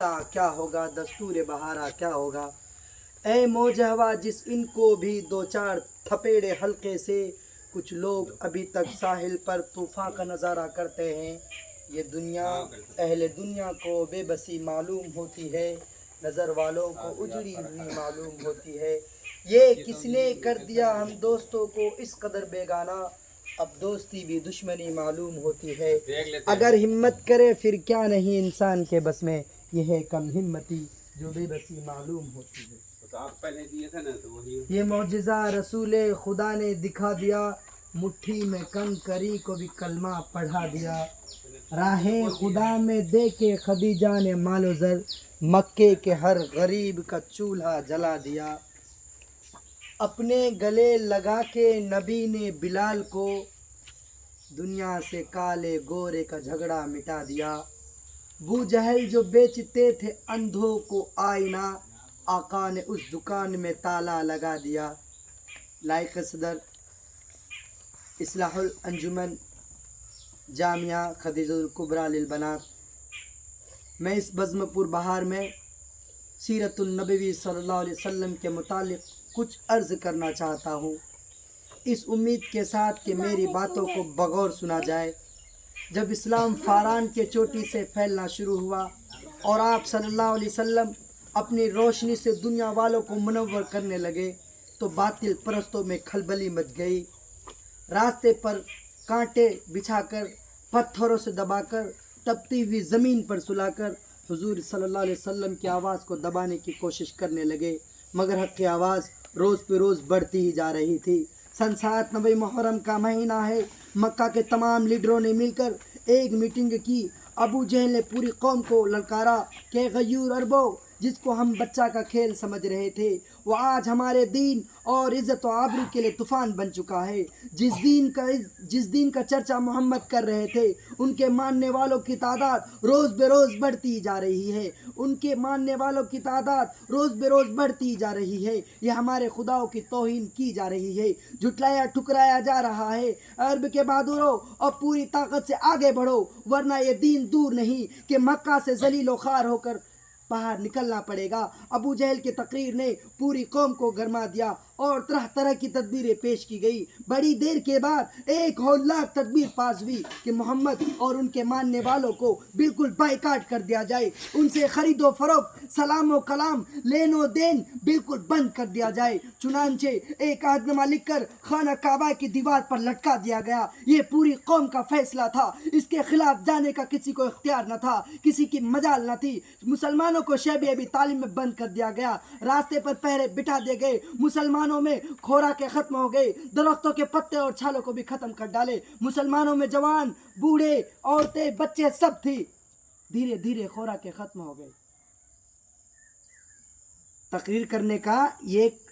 کیا ہوگا، دستور بہارا کیا ہوگا؟ اے موج ہوا جس ان کو بھی دو چار تھپیڑے حلقے سے، کچھ لوگ ابھی تک ساحل پر طوفان کا نظارہ کرتے ہیں۔ یہ دنیا اہل دنیا کو بے بسی معلوم ہوتی ہے، نظر والوں کو اجڑی ہوئی معلوم ہوتی ہے۔ یہ کس نے کر دیا ہم دوستوں کو اس قدر بیگانہ، اب دوستی بھی دشمنی معلوم ہوتی ہے۔ اگر ہمت کرے پھر کیا نہیں انسان کے بس میں، یہ ہے کم ہمتی جو بے بسی معلوم ہوتی ہے۔ یہ معجزہ رسول خدا نے دکھا دیا، مٹھی میں کنکری کو بھی کلمہ پڑھا دیا۔ راہ خدا میں دے کے خدیجہ نے مال و زر، مکے کے ہر غریب کا چولہا جلا دیا۔ اپنے گلے لگا کے نبی نے بلال کو، دنیا سے کالے گورے کا جھگڑا مٹا دیا۔ ابو جہل جو بیچتے تھے اندھوں کو آئینہ، آقا نے اس دکان میں تالا لگا دیا۔ لائق صدر اصلاح الانجمن جامعہ خدیجہ الکبریٰ للبنات، میں اس بزم پور بہار میں سیرت النبوی صلی اللہ علیہ وسلم کے متعلق کچھ عرض کرنا چاہتا ہوں، اس امید کے ساتھ کہ میری باتوں کو بغور سنا جائے۔ جب اسلام فاران کے چوٹی سے پھیلنا شروع ہوا اور آپ صلی اللہ علیہ وسلم اپنی روشنی سے دنیا والوں کو منور کرنے لگے، تو باطل پرستوں میں کھلبلی مچ گئی۔ راستے پر کانٹے بچھا کر، پتھروں سے دبا کر، تپتی ہوئی زمین پر سلا کر حضور صلی اللہ علیہ وسلم کی آواز کو دبانے کی کوشش کرنے لگے، مگر حق کی آواز روز پہ روز بڑھتی ہی جا رہی تھی۔ سن 7 نوے محرم کا مہینہ ہے، مکہ کے تمام لیڈروں نے مل کر ایک میٹنگ کی۔ ابو جہل نے پوری قوم کو للکارا کہ غیور عربو، جس کو ہم بچہ کا کھیل سمجھ رہے تھے، وہ آج ہمارے دین اور عزت و آبرو کے لیے طوفان بن چکا ہے۔ جس دین کا چرچا محمد کر رہے تھے، ان کے ماننے والوں کی تعداد روز بے روز بڑھتی جا رہی ہے، جا رہی ہے۔ یہ ہمارے خداؤں کی توہین کی جا رہی ہے، جھٹلایا ٹھکرایا جا رہا ہے۔ عرب کے بہادروں، اب پوری طاقت سے آگے بڑھو، ورنہ یہ دین دور نہیں کہ مکہ سے ذلیل و خوار ہو کر باہر نکلنا پڑے گا۔ ابو جہل کی تقریر نے پوری قوم کو گرما دیا اور طرح طرح کی تدبیریں پیش کی گئی۔ بڑی دیر کے بعد ایک ہولناک تدبیر پاس ہوئی کہ محمد اور ان کے ماننے والوں کو بالکل بائیکاٹ کر دیا جائے، ان سے خرید و فروخت، سلام و کلام، لین و دین بالکل بند کر دیا جائے۔ چنانچہ ایک عہد نامہ لکھ کر خانہ کعبہ کی دیوار پر لٹکا دیا گیا۔ یہ پوری قوم کا فیصلہ تھا، اس کے خلاف جانے کا کسی کو اختیار نہ تھا، کسی کی مجال نہ تھی۔ مسلمانوں کو شعب ابی طالب میں بند کر دیا گیا، راستے پر پہرے بٹھا دیے گئے، مسلمانوں میں خوراکیں ختم ہو گئی، درختوں کے پتے اور چھالوں کو بھی ختم کر ڈالے۔ مسلمانوں میں جوان، بوڑھے، عورتیں، بچے سب تھی۔ دھیرے دھیرے خوراکیں ختم ہو گئی۔ تقریر کرنے کا یہ